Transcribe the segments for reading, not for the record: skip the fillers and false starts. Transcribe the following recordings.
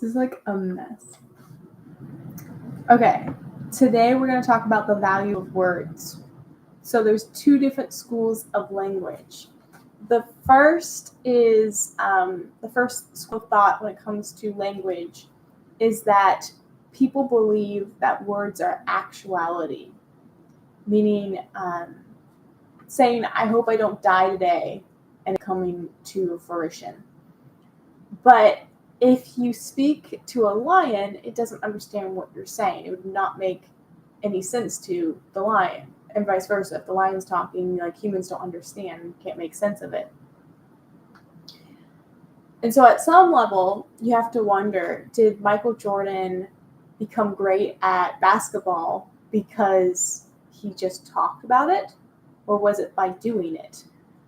This is like a mess. Okay, today we're going to talk about the value of words. So there's two different schools of language. The first is the first school of thought when it comes to language is that people believe that words are actuality, meaning saying, I hope I don't die today, and coming to fruition. But if you speak to a lion, it doesn't understand what you're saying. It would not make any sense to the lion, and vice versa. If the lion's talking, like humans don't understand, can't make sense of it. And so at some level, you have to wonder, did Michael Jordan become great at basketball because he just talked about it, or was it by doing it?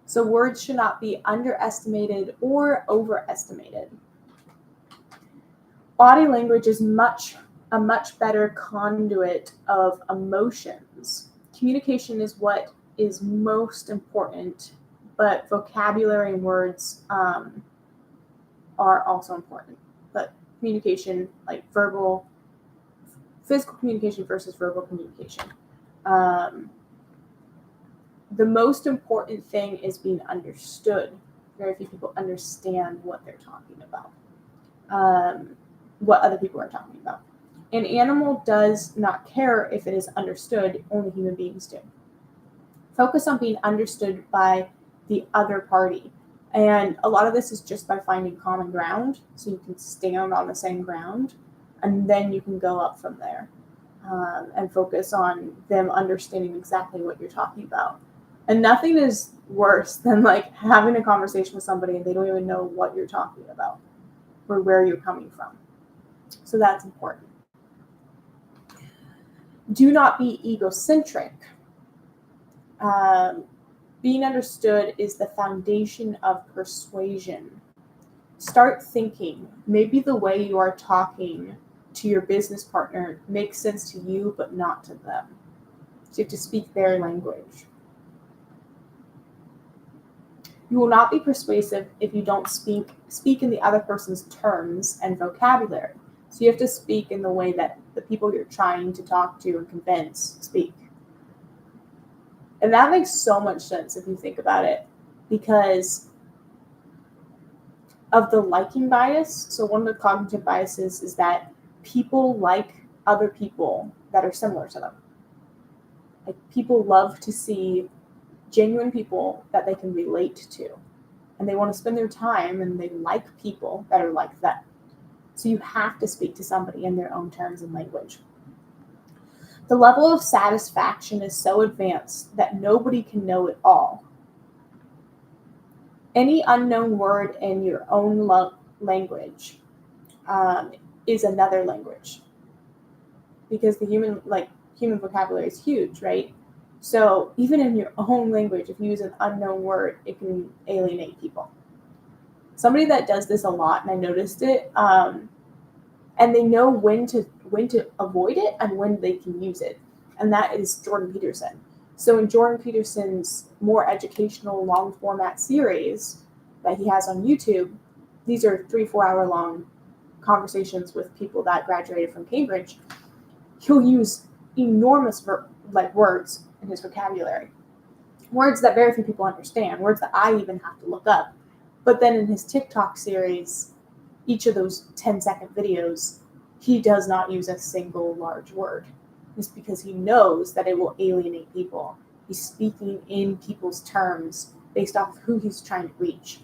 So words should not be underestimated or overestimated. Body language is a much better conduit of emotions. Communication is what is most important, but vocabulary and words are also important. But communication, like physical communication versus verbal communication. The most important thing is being understood. Very few people understand what they're talking about. What other people are talking about. An animal does not care if it is understood, only human beings do. Focus on being understood by the other party. And a lot of this is just by finding common ground, so you can stand on the same ground, and then you can go up from there and focus on them understanding exactly what you're talking about. And nothing is worse than like having a conversation with somebody and they don't even know what you're talking about or where you're coming from. So that's important. Do not be egocentric. Being understood is the foundation of persuasion. Start thinking. Maybe the way you are talking to your business partner makes sense to you, but not to them. So you have to speak their language. You will not be persuasive if you don't speak in the other person's terms and vocabulary. So you have to speak in the way that the people you're trying to talk to and convince speak. And that makes so much sense if you think about it, because of the liking bias. So one of the cognitive biases is that people like other people that are similar to them. Like people love to see genuine people that they can relate to. And they want to spend their time and they like people that are like them. So you have to speak to somebody in their own terms and language. The level of satisfaction is so advanced that nobody can know it all. Any unknown word in your own language is another language, because the human vocabulary is huge, right? So even in your own language, if you use an unknown word, it can alienate people. Somebody that does this a lot, and I noticed it, and they know when to avoid it and when they can use it, and that is Jordan Peterson. So in Jordan Peterson's more educational long format series that he has on YouTube, these are 3-4 hour long conversations with people that graduated from Cambridge. He'll use enormous words in his vocabulary, words that very few people understand, words that I even have to look up. But then in his TikTok series, each of those 10-second videos, he does not use a single large word. It's because he knows that it will alienate people. He's speaking in people's terms based off of who he's trying to reach.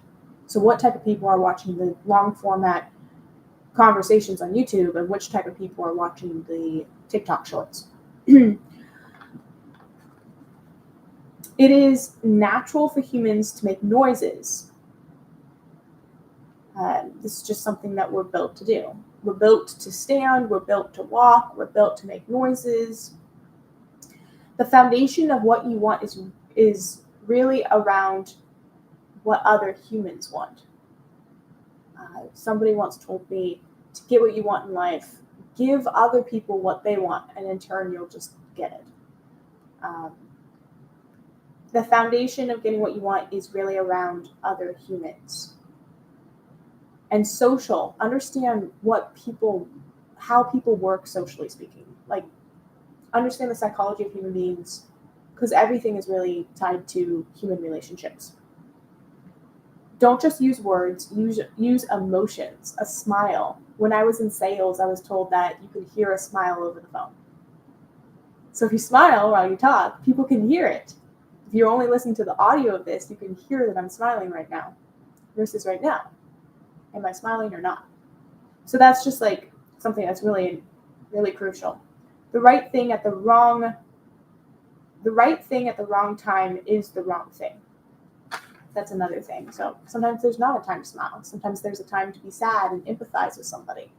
So what type of people are watching the long format conversations on YouTube, and which type of people are watching the TikTok shorts? It is natural for humans to make noises. This is just something that we're built to do. We're built to stand, we're built to walk, we're built to make noises. The foundation of what you want is really around what other humans want. Somebody once told me, to get what you want in life, give other people what they want, and in turn you'll just get it. The foundation of getting what you want is really around other humans. And social, understand how people work socially speaking. Like, understand the psychology of human beings, because everything is really tied to human relationships. Don't just use words, use emotions, a smile. When I was in sales, I was told that you could hear a smile over the phone. So if you smile while you talk, people can hear it. If you're only listening to the audio of this, you can hear that I'm smiling right now versus right now. Am I smiling or not? So that's just like something that's really, really crucial. The right thing at the wrong time is the wrong thing. That's another thing. So sometimes there's not a time to smile. Sometimes there's a time to be sad and empathize with somebody.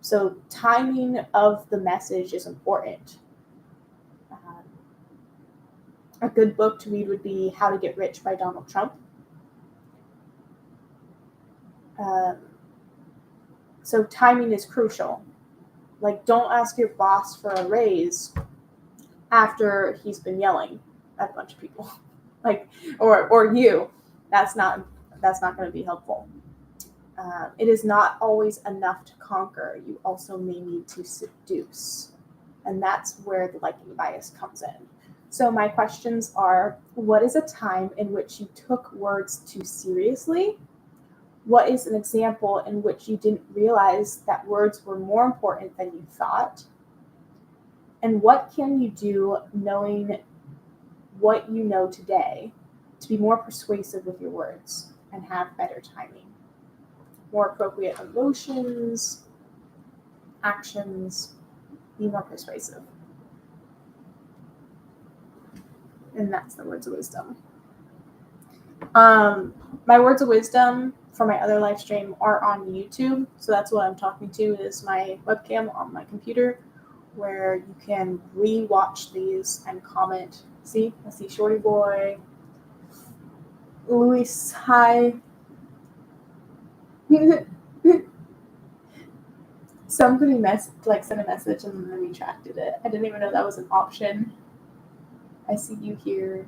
So timing of the message is important. A good book to read would be How to Get Rich by Donald Trump. So timing is crucial. Like, don't ask your boss for a raise after he's been yelling at a bunch of people. Like, or you. That's not going to be helpful. It is not always enough to conquer. You also may need to seduce. And that's where the liking bias comes in. So my questions are, what is a time in which you took words too seriously? What is an example in which you didn't realize that words were more important than you thought? And what can you do, knowing what you know today, to be more persuasive with your words and have better timing? More appropriate emotions, actions, be more persuasive. And that's the words of wisdom. My words of wisdom for my other live stream are on YouTube. So that's what I'm talking to, is my webcam on my computer, where you can re-watch these and comment. See, I see Shorty Boy, Luis, hi. Somebody sent a message and then I retracted it. I didn't even know that was an option. I see you here.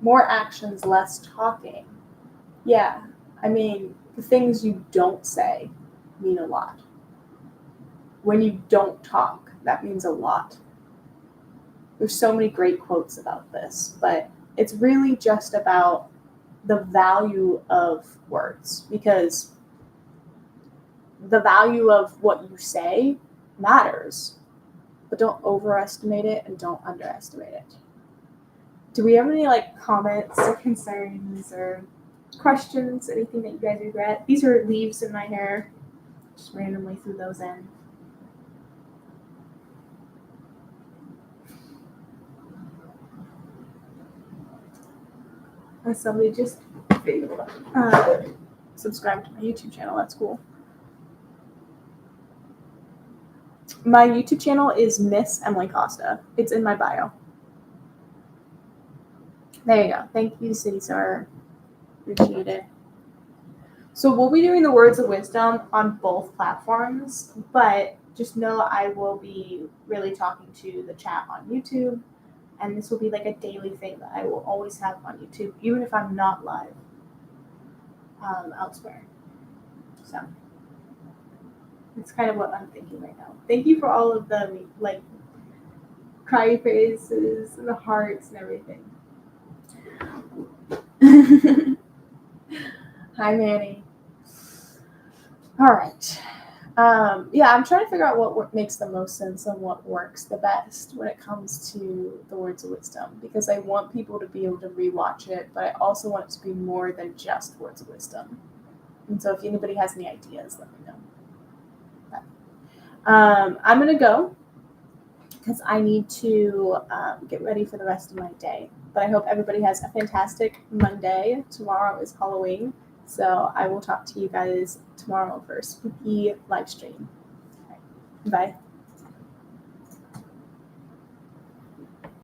More actions, less talking. Yeah, I mean, the things you don't say mean a lot. When you don't talk, that means a lot. There's so many great quotes about this, but it's really just about the value of words, because the value of what you say matters, but don't overestimate it and don't underestimate it. Do we have any comments or concerns or questions, anything that you guys regret? These are leaves in my hair. Just randomly threw those in. And somebody just subscribed to my YouTube channel. That's cool. My YouTube channel is Miss Emily Costa. It's in my bio. There you go. Thank you, City Star. Appreciate it. So we'll be doing the words of wisdom on both platforms, but just know I will be really talking to the chat on YouTube, and this will be like a daily thing that I will always have on YouTube, even if I'm not live elsewhere. So it's kind of what I'm thinking right now. Thank you for all of the cry faces and the hearts and everything. Hi, Manny. All right. I'm trying to figure out what makes the most sense and what works the best when it comes to the words of wisdom, because I want people to be able to rewatch it, but I also want it to be more than just words of wisdom. And so if anybody has any ideas, let me know. I'm going to go because I need to get ready for the rest of my day. But I hope everybody has a fantastic Monday. Tomorrow is Halloween. So I will talk to you guys tomorrow for a spooky live stream. Bye.